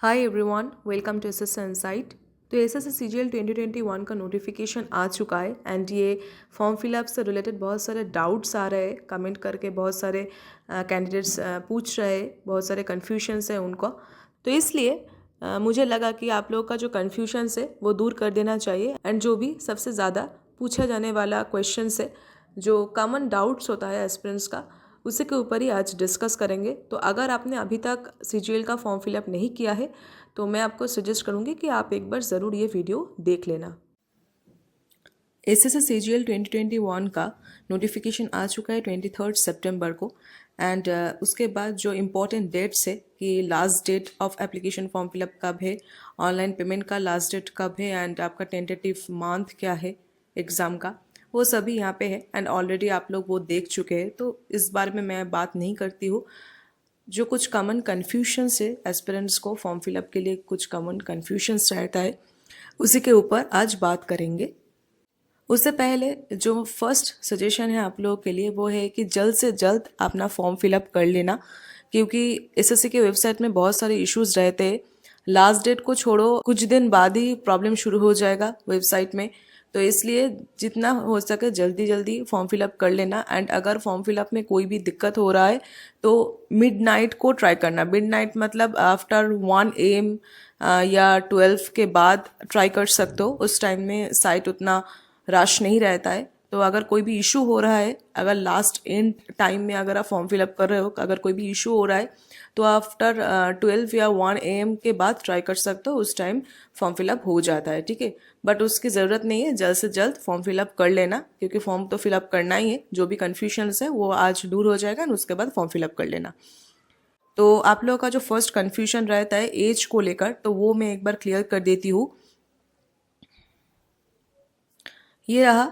Hi everyone, welcome to SSC insight. तो SSC CGL 2021 का notification आ चुका है एंड ये फॉर्म फिलअप से रिलेटेड बहुत सारे डाउट्स आ रहे हैं। कमेंट करके बहुत सारे कैंडिडेट्स पूछ रहे हैं, बहुत सारे कन्फ्यूजन्स है उनको। तो इसलिए मुझे लगा कि आप लोगों का जो कन्फ्यूजन्स है वो दूर कर देना चाहिए एंड जो भी सबसे ज़्यादा पूछा जाने वाला क्वेश्चंस है, जो कॉमन डाउट्स होता है एस्पिरेंट्स का, उसी के ऊपर ही आज डिस्कस करेंगे। तो अगर आपने अभी तक सीजीएल का फॉर्म फिलअप नहीं किया है तो मैं आपको सजेस्ट करूंगी कि आप एक बार ज़रूर ये वीडियो देख लेना। एसएससी सीजीएल 2021 का नोटिफिकेशन आ चुका है 23 सितंबर को एंड उसके बाद जो इम्पोर्टेंट डेट्स है कि last date of application form fill up कब है, ऑनलाइन पेमेंट का लास्ट डेट कब है एंड आपका टेंटेटिव मंथ क्या है एग्ज़ाम का, वो सभी यहाँ पे है एंड ऑलरेडी आप लोग वो देख चुके हैं। तो इस बारे में मैं बात नहीं करती हूँ। जो कुछ कॉमन कन्फ्यूजन्स है एस्पिरेंट्स को फॉर्म फिलअप के लिए, कुछ कॉमन कन्फ्यूजन्स रहता है, उसी के ऊपर आज बात करेंगे। उससे पहले जो फर्स्ट सजेशन है आप लोगों के लिए वो है कि जल्द से जल्द अपना फॉर्म फिलअप कर लेना, क्योंकि एसएससी के वेबसाइट में बहुत सारे इश्यूज रहते हैं। लास्ट डेट को छोड़ो, कुछ दिन बाद ही प्रॉब्लम शुरू हो जाएगा वेबसाइट में। तो इसलिए जितना हो सके जल्दी जल्दी फॉर्म फिलअप कर लेना एंड अगर फॉर्म फिलअप में कोई भी दिक्कत हो रहा है तो मिडनाइट को ट्राई करना। मिडनाइट मतलब आफ्टर 1 AM या 12 के बाद ट्राई कर सकते हो। उस टाइम में साइट उतना रश नहीं रहता है। तो अगर कोई भी इशू हो रहा है, अगर लास्ट एंड टाइम में अगर आप फॉर्म फिलअप कर रहे हो, अगर कोई भी इशू हो रहा है तो आफ्टर 12 या 1 AM के बाद ट्राई कर सकते हो। उस टाइम फॉर्म फिलअप हो जाता है, ठीक है। बट उसकी ज़रूरत नहीं है, जल्द से जल्द फॉर्म फिलअप कर लेना, क्योंकि फॉर्म तो फिलअप करना ही है। जो भी कन्फ्यूजन्स है वो आज दूर हो जाएगा और उसके बाद फॉर्म फिलअप कर लेना। तो आप लोगों का जो फर्स्ट कन्फ्यूजन रहता है एज को लेकर, तो वो मैं एक बार क्लियर कर देती हूँ। ये रहा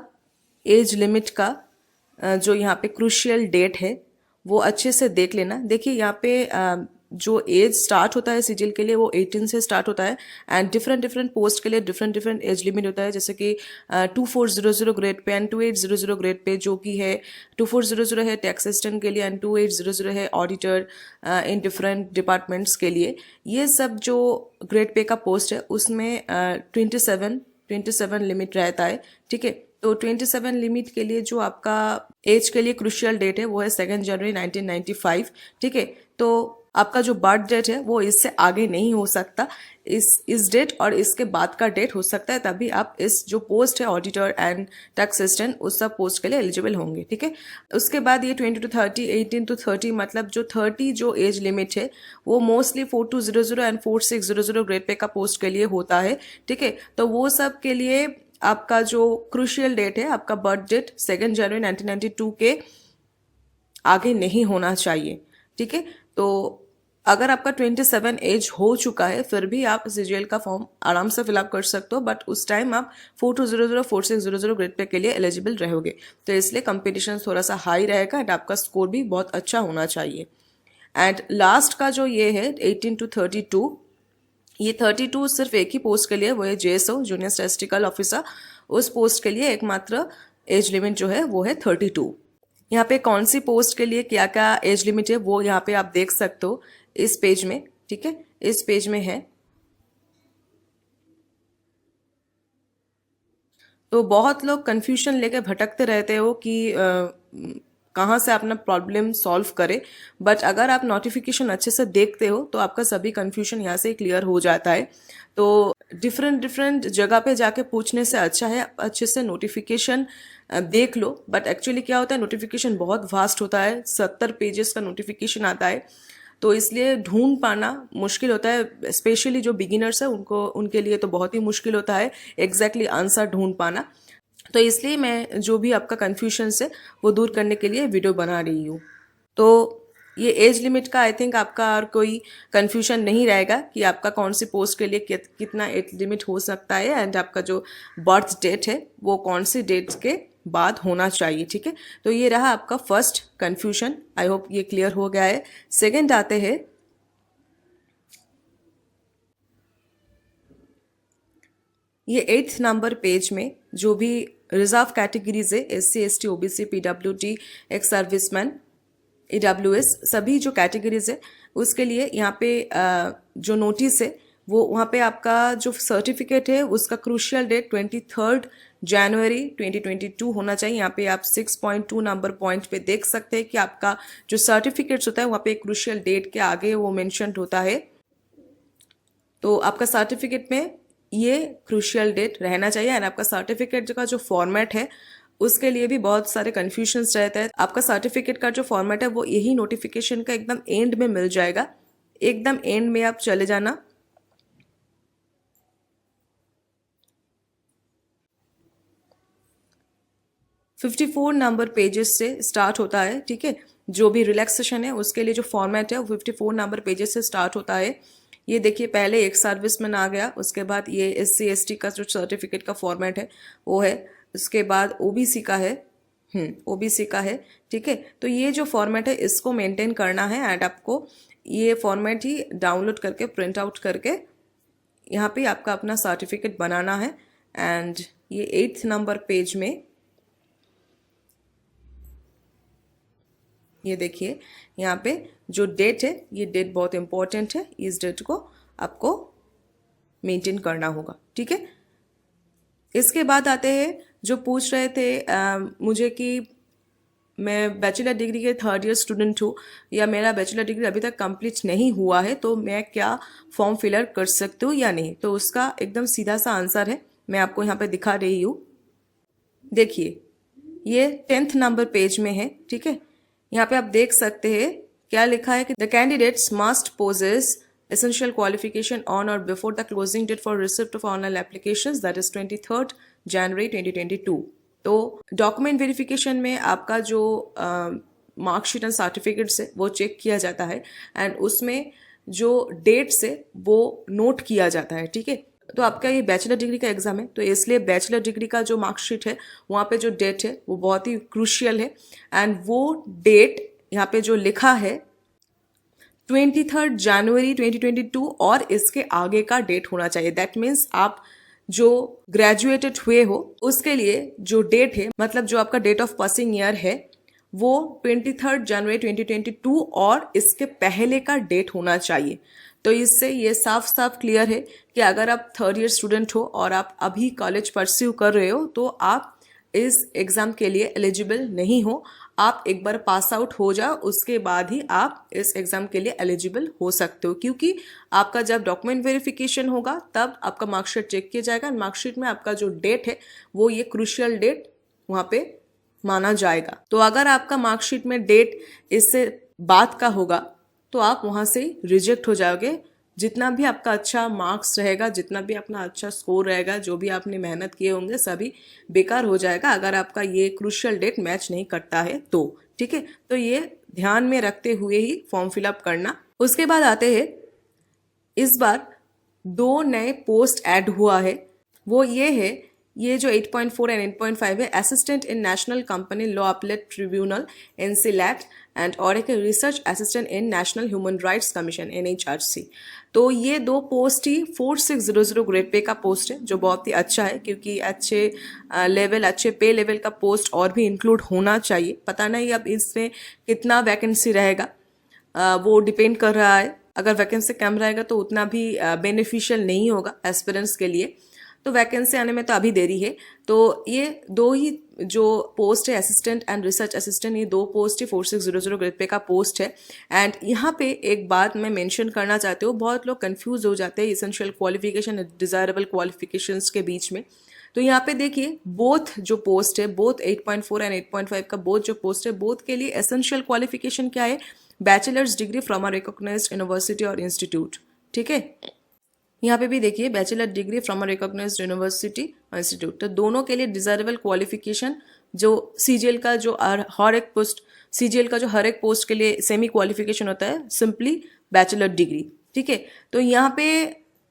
एज लिमिट का जो यहाँ पे क्रूशियल डेट है, वो अच्छे से देख लेना। देखिए यहाँ पे जो एज स्टार्ट होता है सीजीएल के लिए वो 18 से स्टार्ट होता है एंड डिफरेंट डिफरेंट पोस्ट के लिए डिफरेंट डिफरेंट एज लिमिट होता है। जैसे कि 2400 grade pay and 2800 grade pay, जो कि है 2400 है टैक्स असिस्टेंट के लिए एंड 2800 है ऑडिटर इन डिफरेंट डिपार्टमेंट्स के लिए। ये सब जो ग्रेड पे का पोस्ट है उसमें 27 लिमिट रहता है, ठीक है। तो 27 लिमिट के लिए जो आपका एज के लिए क्रूशियल डेट है वो है 2 जनवरी 1995, ठीक है। तो आपका जो बर्थ डेट है वो इससे आगे नहीं हो सकता। इस डेट और इसके बाद का डेट हो सकता है, तभी आप इस जो पोस्ट है ऑडिटर एंड टैक्स असिस्टेंट उस सब पोस्ट के लिए एलिजिबल होंगे, ठीक है। उसके बाद ये 20 to 30, 18 to 30, मतलब जो 30 जो एज लिमिट है वो मोस्टली 4200 एंड 4600 ग्रेड पे का पोस्ट के लिए होता है, ठीक है। तो वो सब के लिए आपका जो क्रूशियल डेट है, आपका बर्थ डेट 2 जनवरी 1992 के आगे नहीं होना चाहिए, ठीक है। तो अगर आपका 27 एज हो चुका है फिर भी आप सीजीएल का फॉर्म आराम से फिलअप कर सकते हो, बट उस टाइम आप 4200 4600 ग्रेड पे के लिए एलिजिबल रहोगे। तो इसलिए कंपटीशन थोड़ा सा हाई रहेगा एंड आपका स्कोर भी बहुत अच्छा होना चाहिए। एंड लास्ट का जो ये है 18 to 32, ये 32 सिर्फ एक ही पोस्ट के लिए, वो है जेएसओ जूनियर स्टैटिस्टिकल ऑफिसर। उस पोस्ट के लिए एकमात्र एज लिमिट जो है वो है 32। यहाँ पे कौन सी पोस्ट के लिए क्या क्या एज लिमिट है वो यहाँ पे आप देख सकते हो इस पेज में, ठीक है। इस पेज में है। तो बहुत लोग कंफ्यूजन लेके भटकते रहते हो कि कहाँ से अपना प्रॉब्लम सॉल्व करे, बट अगर आप नोटिफिकेशन अच्छे से देखते हो तो आपका सभी कंफ्यूजन यहाँ से क्लियर हो जाता है। तो डिफरेंट डिफरेंट जगह पे जाके पूछने से अच्छा है अच्छे से नोटिफिकेशन देख लो। बट एक्चुअली क्या होता है, नोटिफिकेशन बहुत वास्ट होता है, 70 पेजेस का नोटिफिकेशन आता है। तो इसलिए ढूंढ पाना मुश्किल होता है, स्पेशली जो बिगिनर्स है उनको, उनके लिए तो बहुत ही मुश्किल होता है एग्जैक्टली आंसर ढूंढ पाना। तो इसलिए मैं जो भी आपका कन्फ्यूजन है वो दूर करने के लिए वीडियो बना रही हूँ। तो ये एज लिमिट का आई थिंक आपका और कोई कन्फ्यूजन नहीं रहेगा कि आपका कौन सी पोस्ट के लिए कितना एज लिमिट हो सकता है एंड आपका जो बर्थ डेट है वो कौन सी डेट के बाद होना चाहिए, ठीक है। तो ये रहा आपका फर्स्ट कन्फ्यूजन। आई होप ये क्लियर हो गया है। सेकेंड आते हैं, ये 8th नंबर पेज में जो भी रिजर्व कैटेगरीज है, SC ST OBC PWD, ex serviceman, AWS सभी जो कैटेगरीज है उसके लिए यहाँ पे जो नोटिस है वो वहाँ पे आपका जो सर्टिफिकेट है उसका क्रूशियल डेट 23 जनवरी 2022 होना चाहिए। यहाँ पे आप 6.2 नंबर पॉइंट पे देख सकते हैं कि आपका जो सर्टिफिकेट्स होता है वहाँ पे क्रूशियल डेट के आगे वो मेंशन होता है। तो आपका सर्टिफिकेट में ये क्रूशियल डेट रहना चाहिए। एंड आपका सर्टिफिकेट का जो फॉर्मेट है उसके लिए भी बहुत सारे कन्फ्यूजन्स रहते हैं। आपका सर्टिफिकेट का जो फॉर्मेट है वो यही नोटिफिकेशन का एकदम एंड में मिल जाएगा। एकदम एंड में आप चले जाना। $54 नंबर पेजेस से स्टार्ट होता है, ठीक है। जो भी रिलैक्सेशन है उसके लिए जो फॉर्मेट है वो 54 नंबर पेजेस से स्टार्ट होता है। ये देखिए पहले एक सर्विसमैन आ गया, उसके बाद ये SC ST का जो सर्टिफिकेट का फॉर्मेट है वो है, उसके बाद OBC का है, OBC का है, ठीक है। तो ये जो फॉर्मेट है इसको मेंटेन करना है एंड आपको ये फॉर्मेट ही डाउनलोड करके प्रिंट आउट करके यहाँ पे आपका अपना सर्टिफिकेट बनाना है। एंड ये 8th नंबर पेज में ये देखिए यहाँ पे जो डेट है, ये डेट बहुत इंपॉर्टेंट है, इस डेट को आपको मेंटेन करना होगा, ठीक है। इसके बाद आते हैं जो पूछ रहे थे मुझे कि मैं बैचलर डिग्री के 3rd ईयर स्टूडेंट हूँ या मेरा बैचलर डिग्री अभी तक कंप्लीट नहीं हुआ है तो मैं क्या फॉर्म फिलअप कर सकती हूँ या नहीं। तो उसका एकदम सीधा सा आंसर है, मैं आपको यहाँ पे दिखा रही हूँ। देखिए ये 10th नंबर पेज में है, ठीक है। यहाँ पे आप देख सकते हैं क्या लिखा है कि the candidates must possess essential qualification on or before the closing date for receipt of online applications, that is 23rd January 2022। तो डॉक्यूमेंट वेरिफिकेशन में आपका जो मार्कशीट एंड सर्टिफिकेट्स है वो चेक किया जाता है एंड उसमें जो डेट्स है वो नोट किया जाता है, ठीक है। तो आपका ये बैचलर डिग्री का एग्जाम है तो इसलिए बैचलर डिग्री का जो मार्कशीट है वहाँ पे जो डेट है वो बहुत ही क्रूशियल है एंड वो डेट यहाँ पे जो लिखा है 23rd जनवरी 2022 और इसके आगे का डेट होना चाहिए। दैट मीन्स आप जो ग्रेजुएटेड हुए हो उसके लिए जो डेट है, मतलब जो आपका डेट ऑफ पासिंग ईयर है वो 23rd जनवरी 2022 और इसके पहले का डेट होना चाहिए। तो इससे ये साफ साफ क्लियर है कि अगर आप 3rd ईयर स्टूडेंट हो और आप अभी कॉलेज परस्यू कर रहे हो तो आप इस एग्ज़ाम के लिए एलिजिबल नहीं हो। आप एक बार पास आउट हो जाओ उसके बाद ही आप इस एग्ज़ाम के लिए एलिजिबल हो सकते हो, क्योंकि आपका जब डॉक्यूमेंट वेरिफिकेशन होगा तब आपका मार्कशीट चेक किया जाएगा। मार्कशीट में आपका जो डेट है वो ये क्रूशियल डेट वहाँ पे माना जाएगा। तो अगर आपका मार्कशीट में डेट इससे बाद का होगा तो आप वहाँ से रिजेक्ट हो जाओगे। जितना भी आपका अच्छा मार्क्स रहेगा, जितना भी अपना अच्छा स्कोर रहेगा, जो भी आपने मेहनत किए होंगे सभी बेकार हो जाएगा अगर आपका ये क्रूशियल डेट मैच नहीं करता है तो, ठीक है। तो ये ध्यान में रखते हुए ही फॉर्म फिलअप करना। उसके बाद आते हैं इस बार 2 नए पोस्ट ऐड हुआ है, वो ये है, ये जो 8.4 एंड 8.5 है, assistant in national company law appellate tribunal NCLAT and और एक research assistant in national human rights commission NHRC। तो ये 2 पोस्ट ही 4600 ग्रेड पे का पोस्ट है जो बहुत ही अच्छा है, क्योंकि अच्छे लेवल, अच्छे पे लेवल का पोस्ट और भी इंक्लूड होना चाहिए। पता नहीं अब इसमें कितना वैकेंसी रहेगा, वो डिपेंड कर रहा है। अगर वैकेंसी कम रहेगा तो उतना भी बेनिफिशियल नहीं होगा एस्पिरेंट्स के लिए। तो वैकेंसी आने में तो अभी देरी है। तो ये 2 ही जो पोस्ट है असिस्टेंट एंड रिसर्च असिस्टेंट, ये 2 पोस्ट ही 4600 ग्रेड पे का पोस्ट है। एंड यहाँ पे एक बात मैं मेंशन करना चाहती हूँ, बहुत लोग कंफ्यूज हो जाते हैं इसेंशियल क्वालिफिकेशन डिज़ायरेबल क्वालिफिकेशंस के बीच में। तो यहाँ पे देखिए बोथ जो पोस्ट है, बोथ 8.4 एंड 8.5 का बोथ जो पोस्ट है, बोथ के लिए एसेंशियल क्वालिफिकेशन क्या है, bachelor's degree from a recognised university or institute, ठीक है। यहाँ पे भी देखिए bachelor degree from a recognised university or institute. तो दोनों के लिए डिजायरेबल क्वालिफिकेशन जो सीजीएल का जो हर एक पोस्ट, सीजीएल का जो हर एक पोस्ट के लिए सेमी क्वालिफिकेशन होता है सिंपली बैचलर डिग्री, ठीक है। तो यहाँ पे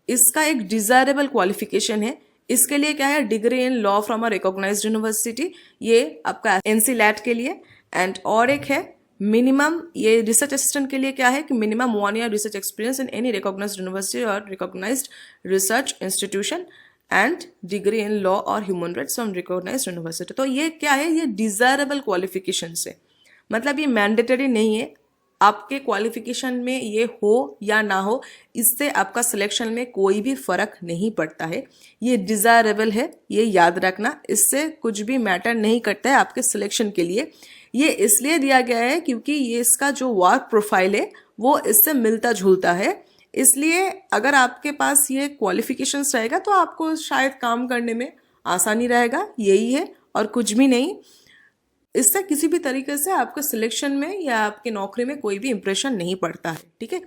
इसका एक डिजायरेबल क्वालिफिकेशन है, इसके लिए क्या है, degree in law from a recognised university, ये आपका NCLAT के लिए। एंड और एक है मिनिमम, ये रिसर्च असिस्टेंट के लिए क्या है कि minimum 1 year research experience in any recognized university और recognized research institution and degree in law और human rights from recognized university. तो ये क्या है, ये डिजायरेबल क्वालिफिकेशन से, मतलब ये मैंडेटरी नहीं है। आपके क्वालिफिकेशन में ये हो या ना हो, इससे आपका सिलेक्शन में कोई भी फर्क नहीं पड़ता है। ये डिज़ायरेबल है, ये याद रखना, इससे कुछ भी मैटर नहीं करता है आपके सिलेक्शन के लिए। ये इसलिए दिया गया है क्योंकि ये इसका जो वर्क प्रोफाइल है वो इससे मिलता जुलता है। इसलिए अगर आपके पास ये क्वालिफिकेशंस रहेगा तो आपको शायद काम करने में आसानी रहेगा, यही है और कुछ भी नहीं। इससे किसी भी तरीके से आपके सिलेक्शन में या आपके नौकरी में कोई भी इंप्रेशन नहीं पड़ता है, ठीक है।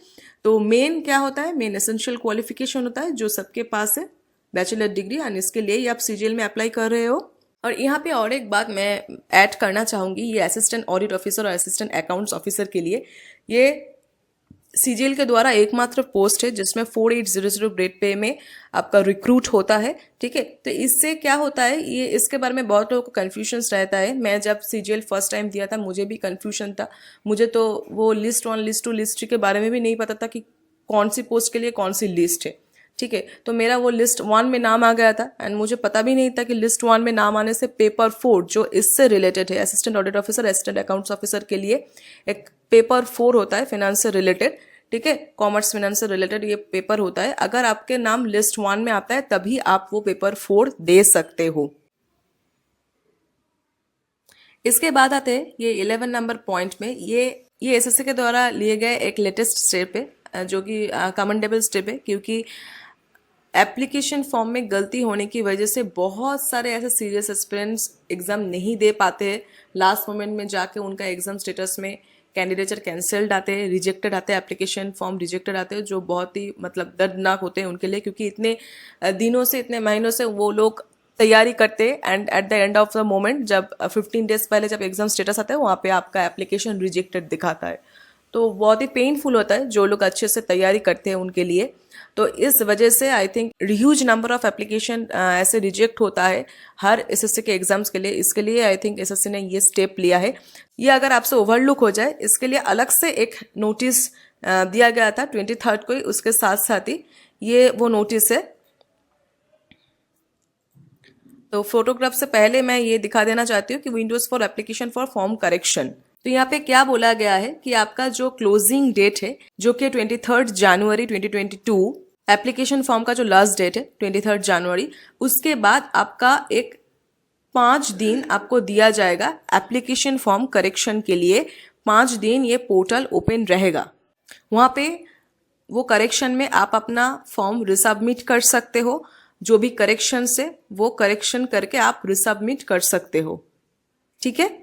तो मेन क्या होता है, मेन एसेंशियल क्वालिफिकेशन होता है जो सबके पास है, बैचलर डिग्री, और इसके लिए ही आप सीजीएल में अप्लाई कर रहे हो। और यहाँ पे और एक बात मैं ऐड करना चाहूँगी, ये असिस्टेंट ऑडिट ऑफिसर और असिस्टेंट अकाउंट्स ऑफिसर के लिए ये सीजीएल के द्वारा एकमात्र पोस्ट है जिसमें 4800 ग्रेड पे में आपका रिक्रूट होता है, ठीक है। तो इससे क्या होता है, ये इसके बारे में बहुत लोगों को कन्फ्यूजन रहता है। मैं जब सीजीएल फर्स्ट टाइम दिया था मुझे भी कन्फ्यूजन था, मुझे तो वो लिस्ट 1 लिस्ट 2 लिस्ट 3 के बारे में भी नहीं पता था कि कौन सी पोस्ट के लिए कौन सी लिस्ट है, ठीक है। तो मेरा वो लिस्ट 1 में नाम आ गया था एंड मुझे पता भी नहीं था कि लिस्ट 1 में नाम आने से पेपर 4 जो इससे रिलेटेड है, assistant audit officer assistant accounts officer के लिए एक पेपर 4 होता है फिनेंस से रिलेटेड, ठीक है, कॉमर्स फाइनेंस से रिलेटेड ये पेपर होता है। अगर आपके नाम लिस्ट 1 में आता है तभी आप वो पेपर 4 दे सकते हो। इसके बाद आते हैं ये 11 नंबर पॉइंट में, ये एसएससी के द्वारा लिए गए एक लेटेस्ट स्टेप है जो कि कमेंडेबल स्टेप है, क्योंकि एप्लीकेशन फॉर्म में गलती होने की वजह से बहुत सारे ऐसे सीरियस एस्पिरेंट्स एग्ज़ाम नहीं दे पाते हैं। लास्ट मोमेंट में जाके उनका एग्ज़ाम स्टेटस में कैंडिडेचर कैंसल्ड आते हैं, रिजेक्टेड आते हैं, एप्लीकेशन फॉर्म रिजेक्टेड आते हैं, जो बहुत ही मतलब दर्दनाक होते हैं उनके लिए, क्योंकि इतने दिनों से इतने महीनों से वो लोग तैयारी करते हैं and at the end of the moment जब 15 डेज पहले जब एग्ज़ाम स्टेटस आता है वहाँ पे आपका एप्लीकेशन रिजेक्टेड दिखाता है। तो बहुत ही पेनफुल होता है जो लोग अच्छे से तैयारी करते हैं उनके लिए। तो इस वजह से I think huge number of application ऐसे रिजेक्ट होता है हर एसएससी के एग्जाम्स के लिए। इसके लिए आई थिंक एसएससी ने ये स्टेप लिया है। ये अगर आपसे ओवरलुक हो जाए इसके लिए अलग से एक नोटिस दिया गया था 23rd को ही, उसके साथ साथ ही ये वो नोटिस है। तो फोटोग्राफ से पहले मैं ये दिखा देना चाहती हूँ कि Windows for application for form correction. तो यहाँ पे क्या बोला गया है कि आपका जो क्लोजिंग डेट है जो कि 23 जनवरी 2022, एप्लीकेशन फॉर्म का जो लास्ट डेट है 23 जनवरी, उसके बाद आपका एक 5 दिन आपको दिया जाएगा एप्लीकेशन फॉर्म करेक्शन के लिए। 5 दिन ये पोर्टल ओपन रहेगा। वहाँ पे वो करेक्शन में आप अपना फॉर्म रिसबमिट कर सकते हो, जो भी करेक्शन से वो करेक्शन करके आप रिसबमिट कर सकते हो, ठीक है।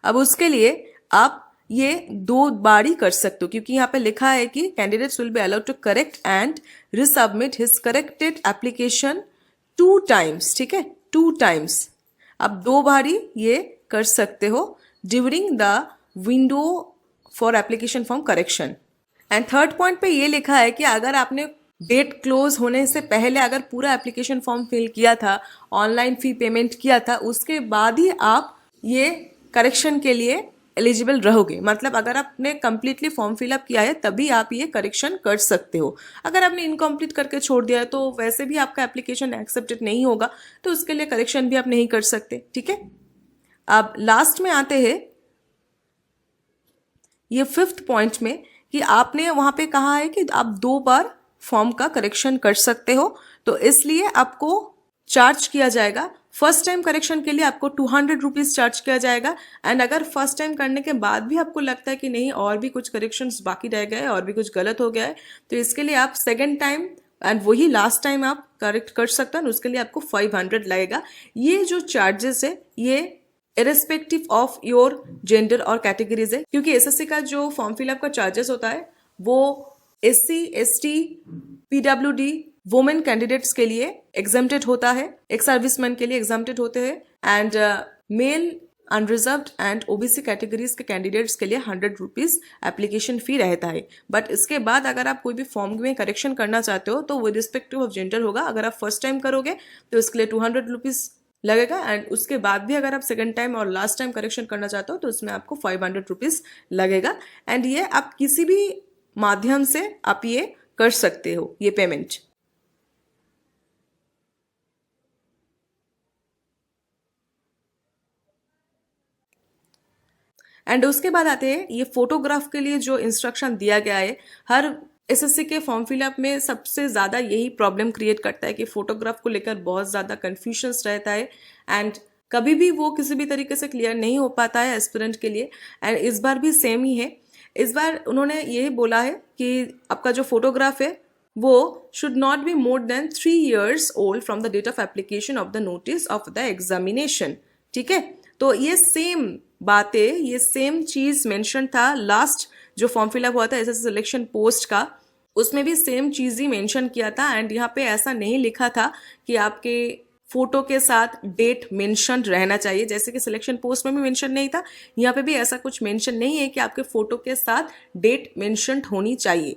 अब उसके लिए आप ये 2 बार ही कर सकते हो, क्योंकि यहाँ पे लिखा है कि candidates will be allowed to correct and resubmit his corrected application 2 times, ठीक है, 2 टाइम्स। आप 2 बार ही ये कर सकते हो during the window for application form correction. And 3rd point पे ये लिखा है कि अगर आपने डेट क्लोज होने से पहले अगर पूरा एप्लीकेशन फॉर्म फिल किया था, ऑनलाइन फी पेमेंट किया था, उसके बाद ही आप ये करेक्शन के लिए एलिजिबल रहोगे। मतलब अगर आपने कंप्लीटली फॉर्म फिलअप किया है तभी आप ये करेक्शन कर सकते हो। अगर आपने इनकम्प्लीट करके छोड़ दिया है तो वैसे भी आपका एप्लीकेशन एक्सेप्टेड नहीं होगा, तो उसके लिए करेक्शन भी आप नहीं कर सकते, ठीक है। अब लास्ट में आते हैं ये 5th पॉइंट में कि आपने वहां पे कहा है कि आप 2 बार फॉर्म का करेक्शन कर सकते हो, तो इसलिए आपको चार्ज किया जाएगा। फर्स्ट टाइम करेक्शन के लिए आपको 200 रुपीज़ चार्ज किया जाएगा। एंड अगर फर्स्ट टाइम करने के बाद भी आपको लगता है कि नहीं और भी कुछ करेक्शंस बाकी रह गए और भी कुछ गलत हो गया है, तो इसके लिए आप सेकेंड टाइम एंड वही लास्ट टाइम आप करेक्ट कर सकते हैं, उसके लिए आपको 500 लगेगा। ये जो चार्जेस है ये इरेस्पेक्टिव ऑफ योर जेंडर और कैटेगरीज है, क्योंकि एसएससी का जो फॉर्म फिलअप का चार्जेस होता है वो SC, ST, PWD, women candidates के लिए एग्जम्प्टेड होता है, एक सर्विसमैन के लिए एग्जम्प्टेड होते हैं and male unreserved and OBC categories के कैंडिडेट्स के लिए 100 रुपीज़ एप्लीकेशन फी रहता है। बट इसके बाद अगर आप कोई भी फॉर्म में करेक्शन करना चाहते हो तो वो रिस्पेक्टिव ऑफ जेंडर होगा। अगर आप फर्स्ट टाइम करोगे तो इसके लिए 200 रुपीज़ लगेगा एंड उसके बाद भी अगर आप सेकंड टाइम और लास्ट टाइम करेक्शन करना चाहते हो तो उसमें आपको 500 रुपीज़ लगेगा। एंड ये आप किसी भी माध्यम से आप ये कर सकते हो ये पेमेंट। एंड उसके बाद आते हैं ये फोटोग्राफ के लिए जो इंस्ट्रक्शन दिया गया है। हर एसएससी के फॉर्म फिलअप में सबसे ज़्यादा यही प्रॉब्लम क्रिएट करता है कि फोटोग्राफ को लेकर बहुत ज़्यादा कन्फ्यूजन्स रहता है एंड कभी भी वो किसी भी तरीके से क्लियर नहीं हो पाता है एस्पिरेंट के लिए। एंड इस बार भी सेम ही है। इस बार उन्होंने यही बोला है कि आपका जो फोटोग्राफ है वो should not be more than 3 years old from the date of application of the notice of the examination. ठीक है, तो ये सेम बातें, ये सेम चीज मेंशन था लास्ट जो फॉर्म फिलअप हुआ था एसएससी सिलेक्शन पोस्ट का, उसमें भी सेम चीज ही मेंशन किया था। एंड यहाँ पे ऐसा नहीं लिखा था कि आपके फोटो के साथ डेट मेंशन रहना चाहिए, जैसे कि सिलेक्शन पोस्ट में भी मेंशन नहीं था, यहाँ पे भी ऐसा कुछ मेंशन नहीं है कि आपके फोटो के साथ डेट मेंशन होनी चाहिए।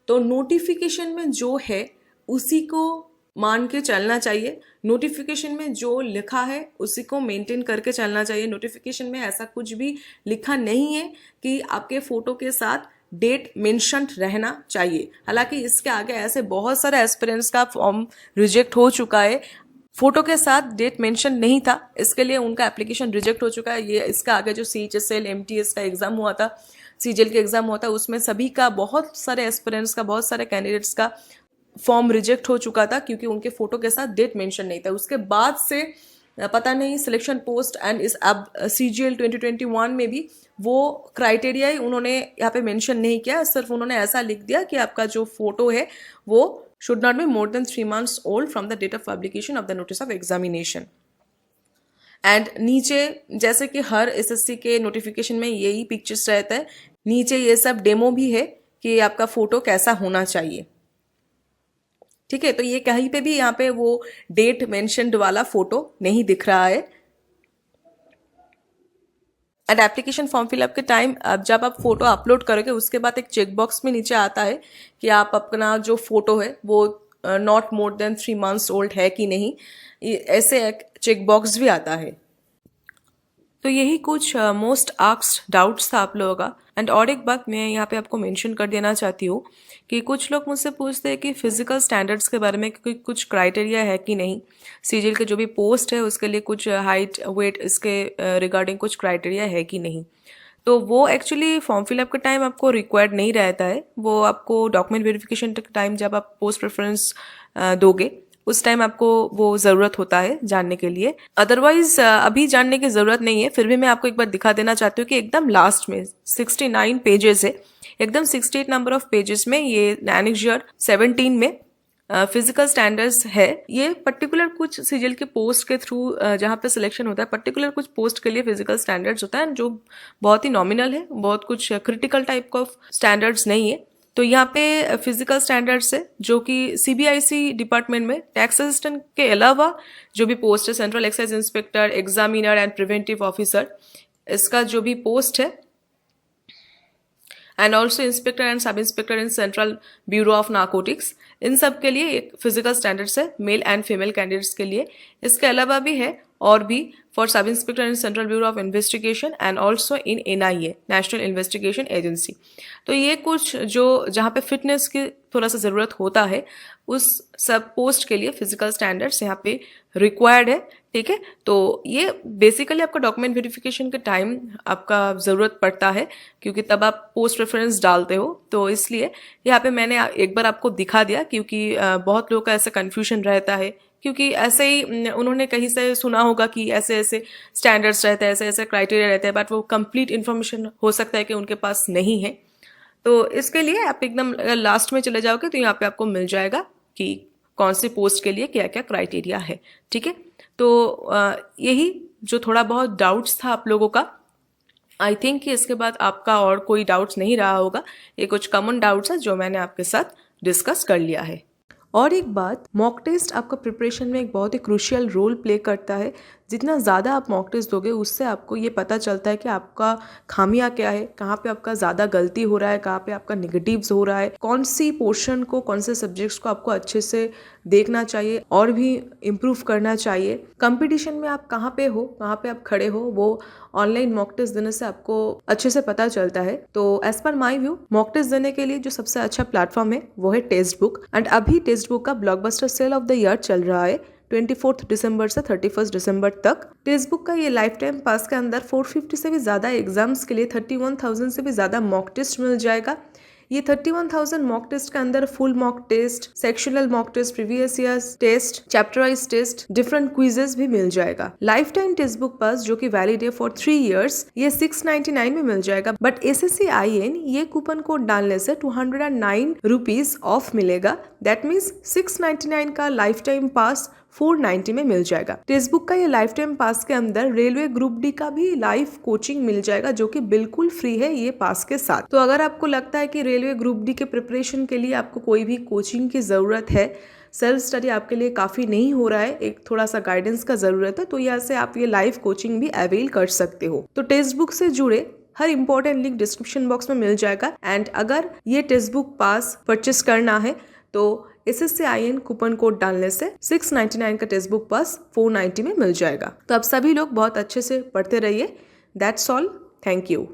तो नोटिफिकेशन में जो है उसी को मान के चलना चाहिए। नोटिफिकेशन में जो लिखा है उसी को मेंटेन करके चलना चाहिए। नोटिफिकेशन में ऐसा कुछ भी लिखा नहीं है कि आपके फोटो के साथ डेट मेंशन रहना चाहिए। हालांकि इसके आगे ऐसे बहुत सारे एस्पिरेंट्स का फॉर्म रिजेक्ट हो चुका है, फोटो के साथ डेट मेंशन नहीं था, इसके लिए उनका एप्लीकेशन रिजेक्ट हो चुका है। ये इसका आगे जो CHSL MTS का एग्जाम हुआ था, CGL का एग्जाम हुआ था, उसमें सभी का, बहुत सारे एस्पिरेंट्स का, बहुत सारे कैंडिडेट्स का फॉर्म रिजेक्ट हो चुका था क्योंकि उनके फोटो के साथ डेट मेंशन नहीं था। उसके बाद से पता नहीं सिलेक्शन पोस्ट एंड इस अब CGL 2021 में भी वो क्राइटेरिया ही उन्होंने यहाँ पे मेंशन नहीं किया, सिर्फ उन्होंने ऐसा लिख दिया कि आपका जो फोटो है वो should not be more than 3 months old from the date of publication of the notice of examination। And नीचे जैसे कि हर एसएससी के नोटिफिकेशन में यही पिक्चर्स रहता है, नीचे ये सब डेमो भी है कि आपका फोटो कैसा होना चाहिए। ठीक है, तो ये कहीं पे भी यहाँ पे वो डेट मेंशन्ड वाला फोटो नहीं दिख रहा है। एंड एप्लीकेशन फॉर्म फिलअप के टाइम अब जब आप फोटो अपलोड करोगे उसके बाद एक चेकबॉक्स में नीचे आता है कि आप अपना जो फोटो है वो not more than 3 months old है कि नहीं, ऐसे एक चेकबॉक्स भी आता है। तो यही कुछ मोस्ट आस्क्ड डाउट्स था आप लोगों का। एंड और एक बात मैं यहाँ पे आपको मेंशन कर देना चाहती हूँ कि कुछ लोग मुझसे पूछते हैं कि फिजिकल स्टैंडर्ड्स के बारे में कुछ क्राइटेरिया है कि नहीं, सीजीएल के जो भी पोस्ट है उसके लिए कुछ हाइट वेट इसके रिगार्डिंग कुछ क्राइटेरिया है कि नहीं। तो वो एक्चुअली फॉर्म फिलअप के टाइम आपको रिक्वायर्ड नहीं रहता है, वो आपको डॉक्यूमेंट वेरिफिकेशन के टाइम जब आप पोस्ट प्रेफरेंस दोगे उस टाइम आपको वो ज़रूरत होता है जानने के लिए। अदरवाइज अभी जानने की ज़रूरत नहीं है। फिर भी मैं आपको एक बार दिखा देना चाहती हूँ कि एकदम लास्ट में 69 पेजेस है, एकदम 68 नंबर ऑफ पेजेस में ये एनेक्जर 17 में फिजिकल स्टैंडर्ड्स है। ये पर्टिकुलर कुछ सीजीएल के पोस्ट के थ्रू जहाँ पे सिलेक्शन होता है, पर्टिकुलर कुछ पोस्ट के लिए फिजिकल स्टैंडर्ड्स होता है जो बहुत ही नॉमिनल है, बहुत कुछ क्रिटिकल टाइप ऑफ स्टैंडर्ड्स नहीं है। तो यहाँ पे फिजिकल स्टैंडर्ड्स है जो कि CBIC डिपार्टमेंट में टैक्स असिस्टेंट के अलावा जो भी पोस्ट है, central excise inspector, examiner and preventive officer, इसका जो भी पोस्ट है, and also inspector and sub inspector in central bureau of narcotics, इन सब के लिए एक फिजिकल स्टैंडर्ड्स है मेल एंड फीमेल कैंडिडेट्स के लिए। इसके अलावा भी है और भी फॉर सब inspector in central bureau of investigation and also in NIA national investigation agency. तो ये कुछ जो जहाँ पे फिटनेस की थोड़ा सा ज़रूरत होता है उस सब पोस्ट के लिए फिजिकल स्टैंडर्ड्स यहाँ पे रिक्वायर्ड है। ठीक है, तो ये बेसिकली आपका डॉक्यूमेंट वेरिफिकेशन के टाइम आपका ज़रूरत पड़ता है क्योंकि तब आप पोस्ट प्रेफरेंस डालते हो, तो इसलिए यहाँ पे मैंने एक बार आपको दिखा दिया क्योंकि बहुत लोगों का ऐसा कन्फ्यूजन रहता है, क्योंकि ऐसे ही उन्होंने कहीं से सुना होगा कि ऐसे ऐसे स्टैंडर्ड्स रहते हैं, ऐसे ऐसे क्राइटेरिया रहते हैं, बट वो कंप्लीट इन्फॉर्मेशन हो सकता है कि उनके पास नहीं है। तो इसके लिए आप एकदम लास्ट में चले जाओगे तो यहाँ पे आपको मिल जाएगा कि कौन सी पोस्ट के लिए क्या क्या क्राइटेरिया है। ठीक है, तो यही जो थोड़ा बहुत डाउट्स था आप लोगों का, आई थिंक कि इसके बाद आपका और कोई डाउट्स नहीं रहा होगा। ये कुछ कॉमन डाउट्स है जो मैंने आपके साथ डिस्कस कर लिया है। और एक बात, मॉक टेस्ट आपका प्रिपरेशन में एक बहुत ही क्रूशियल रोल प्ले करता है। जितना ज़्यादा आप मॉक टेस्ट दोगे उससे आपको ये पता चलता है कि आपका खामियां क्या है, कहाँ पे आपका ज़्यादा गलती हो रहा है, कहाँ पे आपका निगेटिव्स हो रहा है, कौन सी पोर्शन को, कौन से सब्जेक्ट्स को आपको अच्छे से देखना चाहिए और भी इम्प्रूव करना चाहिए। कंपटीशन में आप कहाँ पे हो, कहाँ पे आप खड़े हो, वो ऑनलाइन मॉक टेस्ट देने से आपको अच्छे से पता चलता है। तो as per my view mock test देने के लिए जो सबसे अच्छा प्लेटफॉर्म है वो है टेक्स्ट बुक। एंड अभी टेक्स्ट बुक का blockbuster sale of the year चल रहा है। 24 दिसंबर से 31 दिसंबर तक। टेक्स्ट बुक का ये लाइफ टाइम पास के अंदर 450 से भी ज़्यादा एग्जाम्स के लिए 31,000 से भी ज़्यादा मॉक टेस्ट मिल जाएगा। ये 31,000 मॉक टेस्ट के अंदर full mock test, sectional mock test, previous years test, chapter wise test, different quizzes भी मिल जाएगा। Lifetime Testbook pass जो कि वैलिड है फॉर 3 इयर्स, ये 699 में मिल जाएगा। बट SSCIN ये कूपन कोड डालने से 209 रुपीज ऑफ मिलेगा। दैट मीन्स 699 का लाइफ टाइम पास 490 में मिल जाएगा। टेक्स्ट बुक का ये लाइफ टाइम पास के अंदर रेलवे ग्रुप डी का भी लाइव कोचिंग मिल जाएगा जो कि बिल्कुल फ्री है ये पास के साथ। तो अगर आपको लगता है कि रेलवे ग्रुप डी के प्रिपरेशन के लिए आपको कोई भी कोचिंग की जरूरत है, सेल्फ स्टडी आपके लिए काफी नहीं हो रहा है, एक थोड़ा सा गाइडेंस का जरूरत है, तो यहाँ से आप ये लाइव कोचिंग भी अवेल कर सकते हो। तो टेक्स्ट बुक से जुड़े हर इंपॉर्टेंट लिंक डिस्क्रिप्शन बॉक्स में मिल जाएगा। एंड अगर ये टेक्स्ट बुक पास परचेस करना है तो SSCIN कूपन कोड डालने से 699 का टेक्स्ट बुक पास 490 में मिल जाएगा। तो आप सभी लोग बहुत अच्छे से पढ़ते रहिए। That's all, thank you.